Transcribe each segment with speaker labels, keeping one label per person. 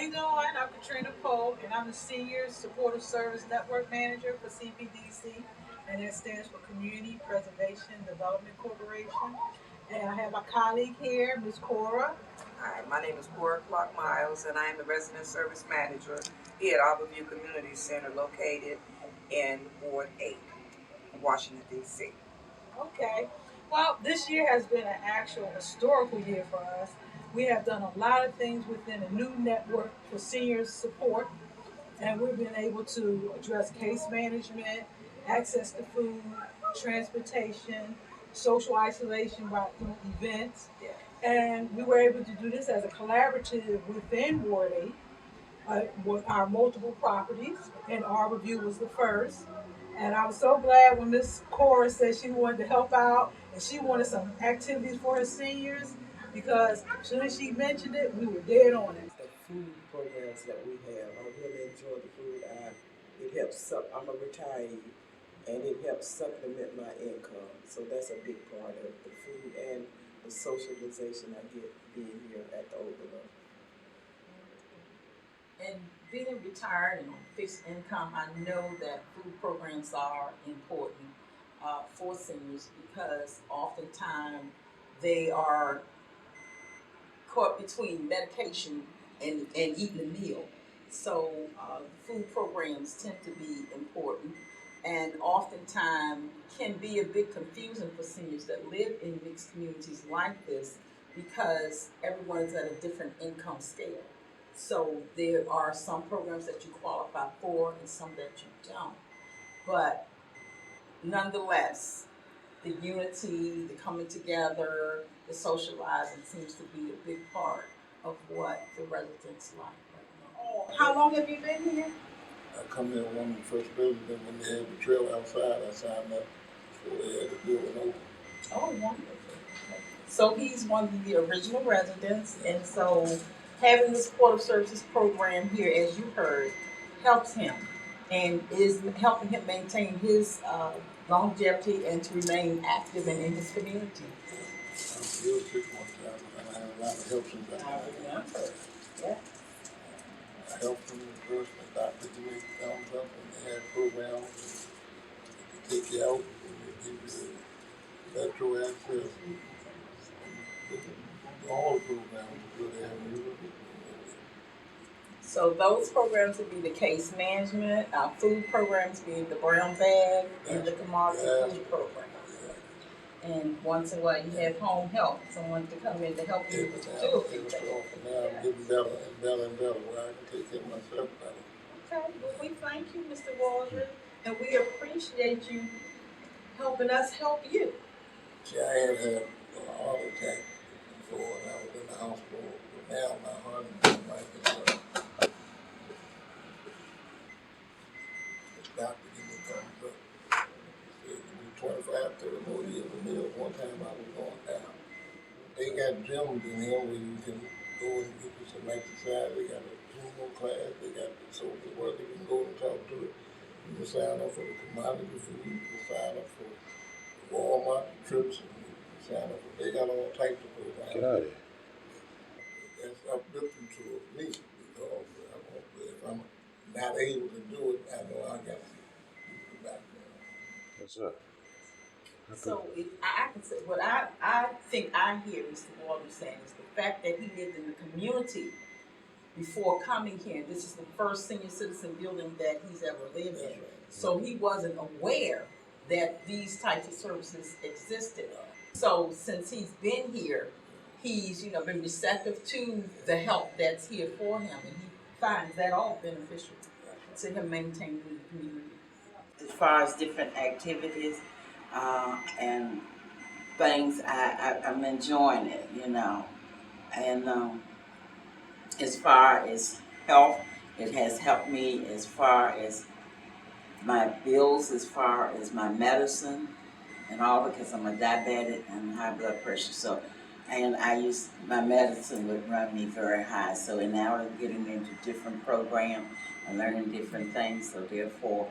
Speaker 1: you doing? I'm Katrina Polk, and I'm the Senior Supportive Service Network Manager for CPDC, and that stands for Community Preservation Development Corporation. And I have my colleague here, Ms. Cora.
Speaker 2: Hi, my name is Cora Clark Miles, and I am the Resident Service Manager here at Arborview Community Center located in Ward 8, Washington, D.C.
Speaker 1: Okay. Well, this year has been an actual historical year for us. We have done a lot of things within a new network for senior support, and we've been able to address case management, access to food, transportation, social isolation by through events.
Speaker 2: Yeah.
Speaker 1: And we were able to do this as a collaborative within Ward 8, with our multiple properties, and our review was the first. And I was so glad when Miss Cora said she wanted to help out and she wanted some activities for her seniors, because as soon as she mentioned it, we were dead on it.
Speaker 3: The food programs that we have, I really enjoy the food. It helps. I'm a retiree, and it helps supplement my income. So that's a big part of the food and the socialization I get being here at the Overlook.
Speaker 4: And being retired and on fixed income, I know that food programs are important for seniors because oftentimes they are caught between medication and eating a meal. So food programs tend to be important and oftentimes can be a bit confusing for seniors that live in mixed communities like this because everyone is at a different income scale. So there are some programs that you qualify for and some that you don't. But nonetheless, the unity, the coming together, the socializing seems to be a big part of what the residents like right now.
Speaker 1: How long have you been here?
Speaker 5: I come here one of the first buildings, and when they had the trail outside, I signed up before they had the building open.
Speaker 4: Oh, wonderful. Okay. So he's one of the original residents, and so having the supportive services program here, as you heard, helps him and is helping him maintain his longevity and to remain active and in his community.
Speaker 5: I was real sick one time, and I had a lot of help since that
Speaker 4: I
Speaker 5: time.
Speaker 4: remember. Yeah.
Speaker 5: I helped them in person, the doctor to make thumbs up, and they had programs to take you out, and they give you metro access. All the programs are good. They have you.
Speaker 4: So those programs would be the case management, food programs being the brown bag, and the commodity food program. And once in a while you have home help, someone to come in to help you with the two.
Speaker 5: Now I'm getting better and better and better where I can take care of myself better.
Speaker 4: Okay, well we thank you, Mr. Waldron, and we appreciate you helping us help you.
Speaker 5: See, I had a heart attack before and I was in the hospital, but now my heart is right there. The doctor gave me a thumbs up. He said, give me 25, 30 more years of meals. One time I was going down. They got gyms in here where you can go and get you some exercise. They got a judo class. They got the social worker. You can go and talk to it. You can sign up for the commodity food. You can sign up for Walmart trips. And you can sign up for, they got all types of programs.
Speaker 6: Get out of here.
Speaker 5: That's uplifting to me because if I'm not able to do it, I know I got to get back there.
Speaker 6: What's up?
Speaker 4: So if I can say, what I think I hear Mr. Waldron saying is the fact that he lived in the community before coming here. This is the first senior citizen building that he's ever lived in.
Speaker 5: That's right.
Speaker 4: So he wasn't aware that these types of services existed. So since he's been here, he's been receptive to the help that's here for him, and he finds that all beneficial to him maintaining the community.
Speaker 2: As far as different activities and things, I'm enjoying it, And as far as health, it has helped me as far as my bills, as far as my medicine and all, because I'm a diabetic and high blood pressure. So, and my medicine would run me very high. So now I'm getting into different programs and learning different things. So therefore,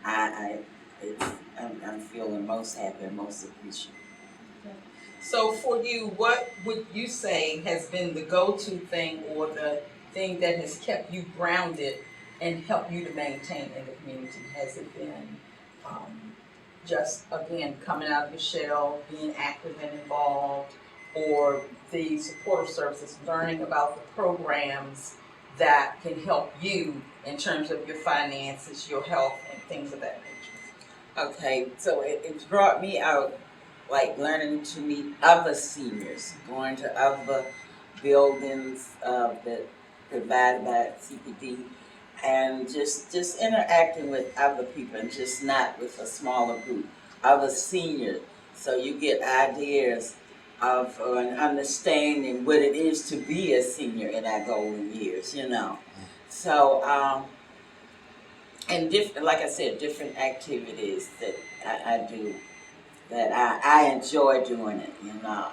Speaker 2: I'm feeling most happy and most appreciative.
Speaker 4: So for you, what would you say has been the go-to thing or the thing that has kept you grounded and helped you to maintain in the community? Has it been just, again, coming out of your shell, being active and involved, or the supportive services, learning about the programs that can help you in terms of your finances, your health, and things of that nature?
Speaker 2: Okay, so it's brought me out, like learning to meet other seniors, going to other buildings that provided by CPD, and just interacting with other people, and just not with a smaller group, other seniors. So you get ideas of an understanding what it is to be a senior in our golden years, you know. So and different, like I said, different activities that I do, that I enjoy doing it. You know,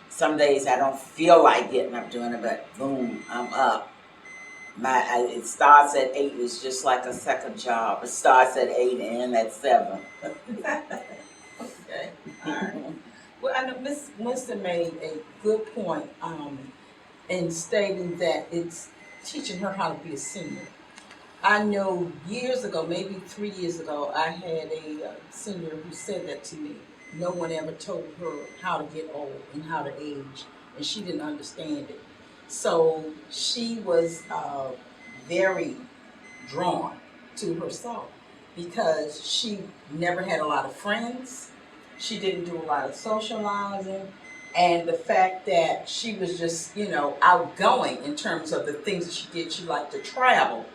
Speaker 2: some days I don't feel like getting up doing it, but boom, I'm up. It starts at 8. It's just like a second job. It starts at 8 and ends at 7.
Speaker 4: Okay, all right. Well, I know Miss Winston made a good point in stating that it's teaching her how to be a senior. I know years ago, maybe 3 years ago, I had a senior who said that to me. No one ever told her how to get old and how to age, and she didn't understand it. So she was very drawn to herself because she never had a lot of friends. She didn't do a lot of socializing. And the fact that she was just, outgoing in terms of the things that she did, she liked to travel.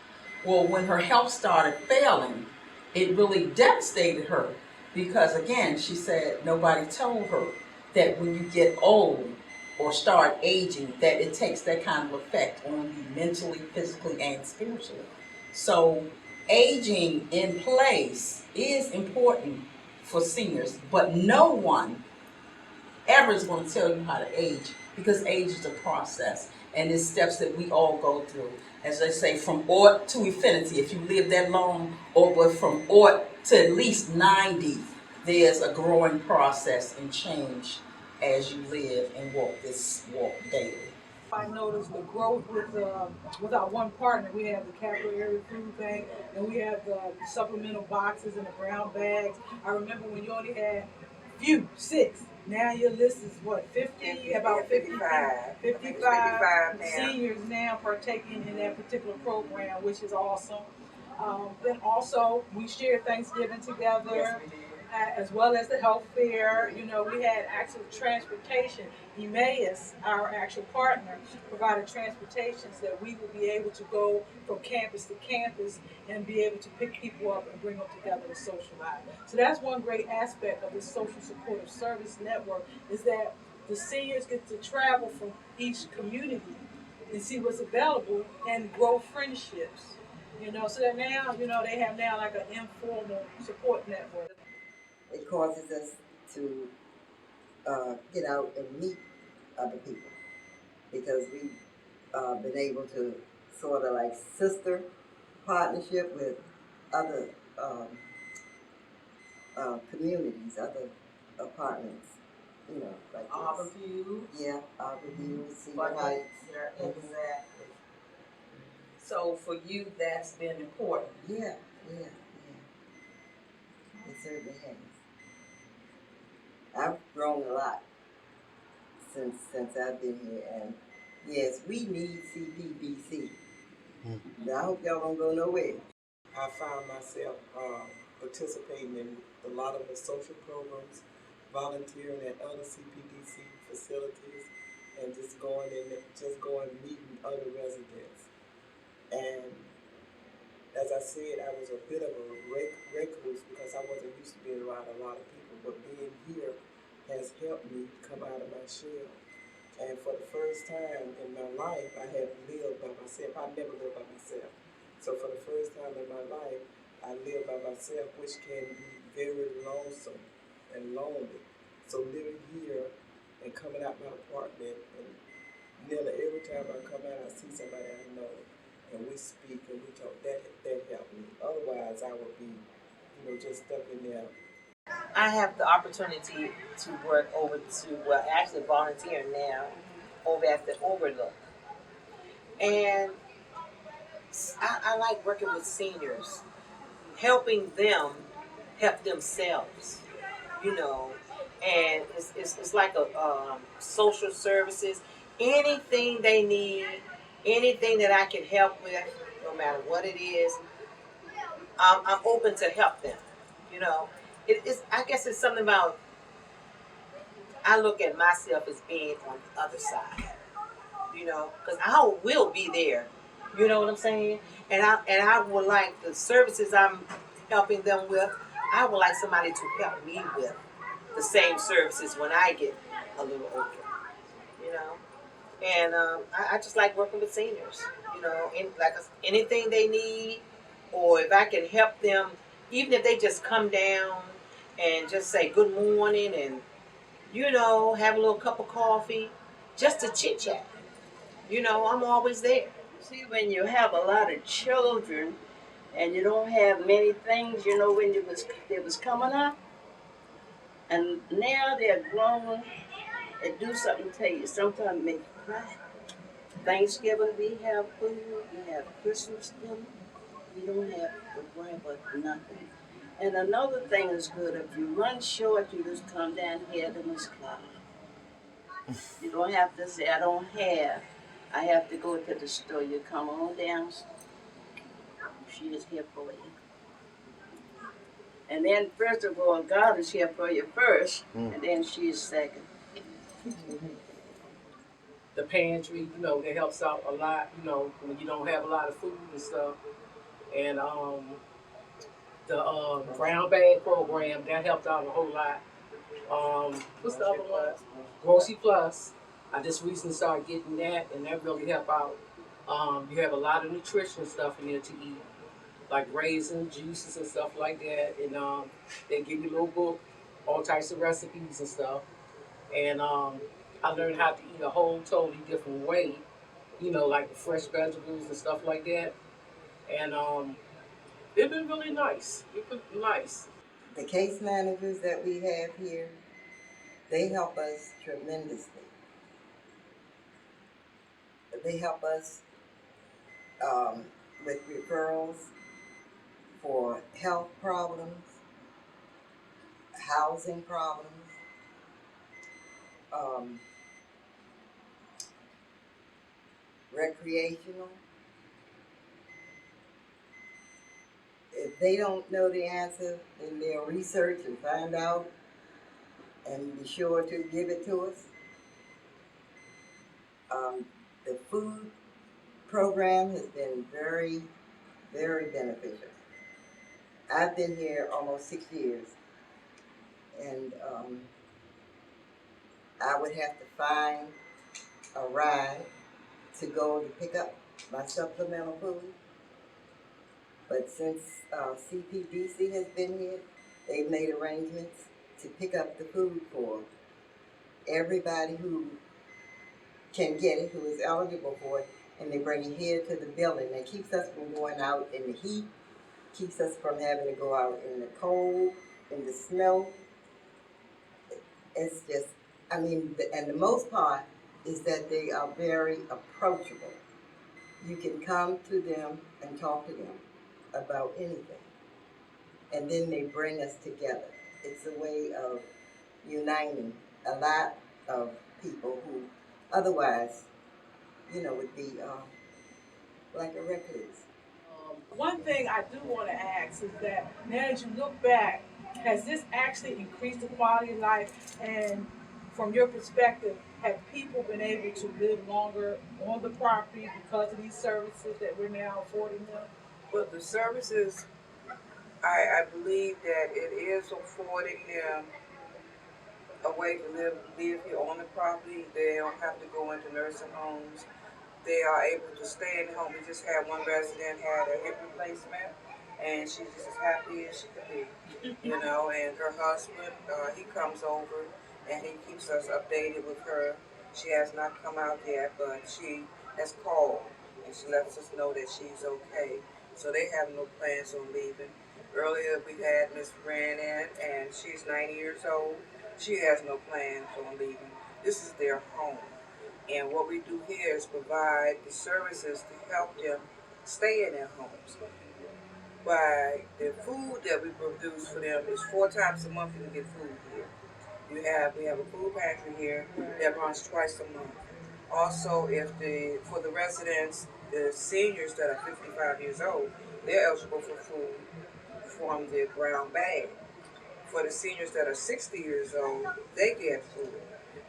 Speaker 4: Well, when her health started failing, it really devastated her because, again, she said nobody told her that when you get old or start aging, that it takes that kind of effect on you mentally, physically, and spiritually. So aging in place is important for seniors, but no one ever is going to tell you how to age because age is a process and it's steps that we all go through. As they say, from ought to infinity, if you live that long, or but from ought to at least 90, there's a growing process and change as you live and walk this walk daily.
Speaker 1: I noticed the growth with our one partner. We have the capital area food bank, and we have the supplemental boxes and the brown bags. I remember when you only had few, 6. Now your list is what, 50? About 55. 55 seniors now partaking in that particular program, which is awesome. Then also we shared Thanksgiving together.
Speaker 4: Yes, we did.
Speaker 1: As well as the health fair. You know, we had actual transportation. Emmaus, our actual partner, provided transportation so that we would be able to go from campus to campus and be able to pick people up and bring them together to socialize. So that's one great aspect of the social supportive service network, is that the seniors get to travel from each community and see what's available and grow friendships. You know, so that now, they have now like an informal support network.
Speaker 6: It causes us to get out and meet other people because we've been able to sort of like sister partnership with other communities, other apartments, like
Speaker 4: Harborview,
Speaker 6: this. Yeah, Arborview, Cedar
Speaker 4: but
Speaker 6: Heights.
Speaker 4: yeah, exactly. So for you, that's been important.
Speaker 6: Yeah, yeah, it certainly has. I've grown a lot since I've been here, and yes, we need CPDC. I hope y'all don't go nowhere.
Speaker 3: I found myself participating in a lot of the social programs, volunteering at other CPDC facilities, and just going meeting other residents. And as I said, I was a bit of a recluse because I wasn't used to being around a lot of people, but being here has helped me come out of my shell. And for the first time in my life, I have lived by myself. I never lived by myself. So for the first time in my life, I live by myself, which can be very lonesome and lonely. So living here and coming out my apartment, and nearly every time I come out, I see somebody I know, and we speak and we talk. That helped me. Otherwise, I would be, just stuck in there.
Speaker 7: I have the opportunity to work over to, actually volunteer now over at the Overlook. And I like working with seniors, helping them help themselves, you know, and it's like a social services, anything they need, anything that I can help with, no matter what it is, I'm open to help them, you know. It's, I guess it's something about, I look at myself as being on the other side, you know, because I will be there. You know what I'm saying? And I would like the services I'm helping them with. I would like somebody to help me with the same services when I get a little older. You know, and I just like working with seniors. You know, like anything they need, or if I can help them, even if they just come down and just say good morning and have a little cup of coffee, just to chit chat. I'm always there.
Speaker 8: See, when you have a lot of children and you don't have many things, when they was coming up, and now they're grown and do something to you. Sometimes make you cry. Thanksgiving we have food, we have Christmas dinner. We don't have to worry about nothing. And another thing is good. If you run short, you just come down here to Miss Clark. You don't have to say I don't have. I have to go to the store. You come on down. She is here for you. And then, first of all, God is here for you first, and then she is second.
Speaker 9: The pantry, that helps out a lot, when you don't have a lot of food and stuff. And the brown bag program, that helped out a whole lot. What's the other one? Grocery Plus. I just recently started getting that, and that really helped out. You have a lot of nutrition stuff in there to eat, like raisins, juices, and stuff like that. And they give you a little book, all types of recipes and stuff. And I learned how to eat a whole totally different way, like fresh vegetables and stuff like that. And it's been really nice. It's been nice.
Speaker 6: The case managers that we have here, they help us tremendously. They help us um, with referrals for health problems, housing problems, um, recreational. If they don't know the answer, then they'll research and find out and be sure to give it to us. The food program has been very, very beneficial. I've been here almost 6 years, and I would have to find a ride to go to pick up my supplemental food. But since CPDC has been here, they've made arrangements to pick up the food for everybody who can get it, who is eligible for it, and they bring it here to the building. That keeps us from going out in the heat, keeps us from having to go out in the cold, in the snow. It's just, and the most part is that they are very approachable. You can come to them and talk to them about anything, and then they bring us together. It's a way of uniting a lot of people who otherwise, would be like a recluse.
Speaker 1: One thing I do want to ask is that now as you look back, has this actually increased the quality of life? And from your perspective, have people been able to live longer on the property because of these services that we're now affording them?
Speaker 10: But the services, I believe that it is affording them a way to live here on the property. They don't have to go into nursing homes. They are able to stay in the home. We just had one resident had a hip replacement, and she's just as happy as she could be, And her husband, he comes over and he keeps us updated with her. She has not come out yet, but she has called and she lets us know that she's okay. So they have no plans on leaving. Earlier we had Miss Brandon, and she's 90 years old. She has no plans on leaving. This is their home. And what we do here is provide the services to help them stay in their homes. By the food that we produce for them is 4 times a month you can get food here. We have a food pantry here that runs twice a month. Also, if the for the residents, the seniors that are 55 years old, they're eligible for food from the brown bag. For the seniors that are 60 years old, they get food.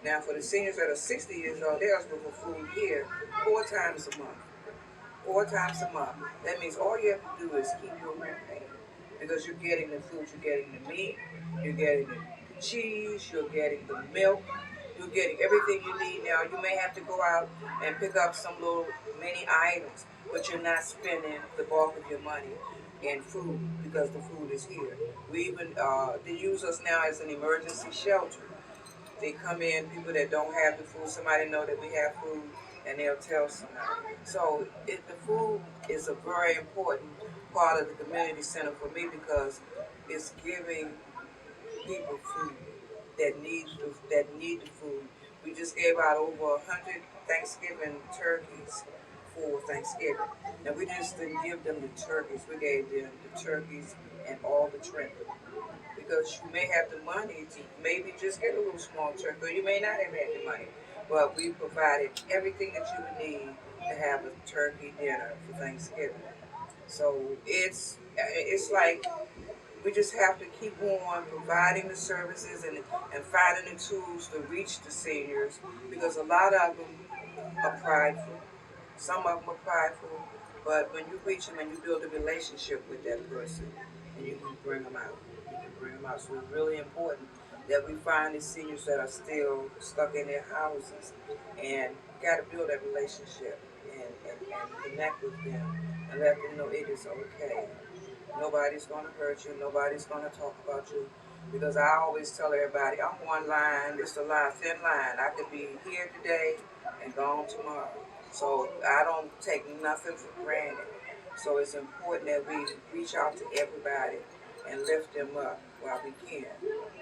Speaker 10: Now, for the seniors that are 60 years old, they're eligible for food here 4 times a month. 4 times a month. That means all you have to do is keep your rent paid because you're getting the food, you're getting the meat, you're getting the cheese, you're getting the milk, you're getting everything you need. Now, you may have to go out and pick up some little mini items, but you're not spending the bulk of your money in food because the food is here. We even they use us now as an emergency shelter. They come in, people that don't have the food, somebody know that we have food, and they'll tell somebody. So the food is a very important part of the community center for me because it's giving people food that need the food. We just gave out over 100 Thanksgiving turkeys for Thanksgiving. Now we just didn't give them the turkeys. We gave them the turkeys and all the trim because you may have the money to maybe just get a little small turkey, or you may not have had the money. But we provided everything that you would need to have a turkey dinner for Thanksgiving. So it's like we just have to keep on providing the services and finding the tools to reach the seniors because a lot of them are prideful. Some of them are prideful, but when you reach them and you build a relationship with that person, and you can bring them out. You can bring them out. So it's really important that we find the seniors that are still stuck in their houses and got to build that relationship and connect with them and let them know it is okay. Nobody's going to hurt you. Nobody's going to talk about you. Because I always tell everybody, I'm one line. It's a line, thin line. I could be here today and gone tomorrow. So I don't take nothing for granted. So it's important that we reach out to everybody and lift them up while we can.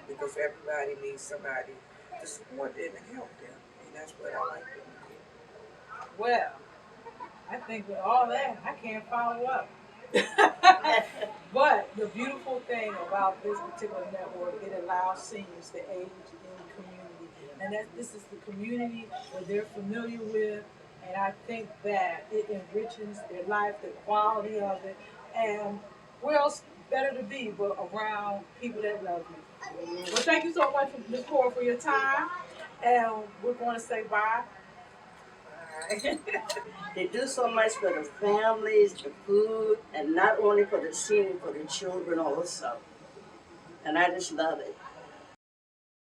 Speaker 10: Because everybody needs somebody to support them and help them. And that's what I like to do.
Speaker 1: Well, I think with all that, I can't follow up. But the beautiful thing about this particular network, it allows seniors to age in community. And that this is the community that they're familiar with. And I think that it enriches their life, the quality of it. And where else better to be but around people that love you? Well, thank you so much, Ms. Cora, for your time. And we're going to say bye.
Speaker 10: Bye.
Speaker 8: They do so much for the families, the food, and not only for the senior, for the children also. And I just love it.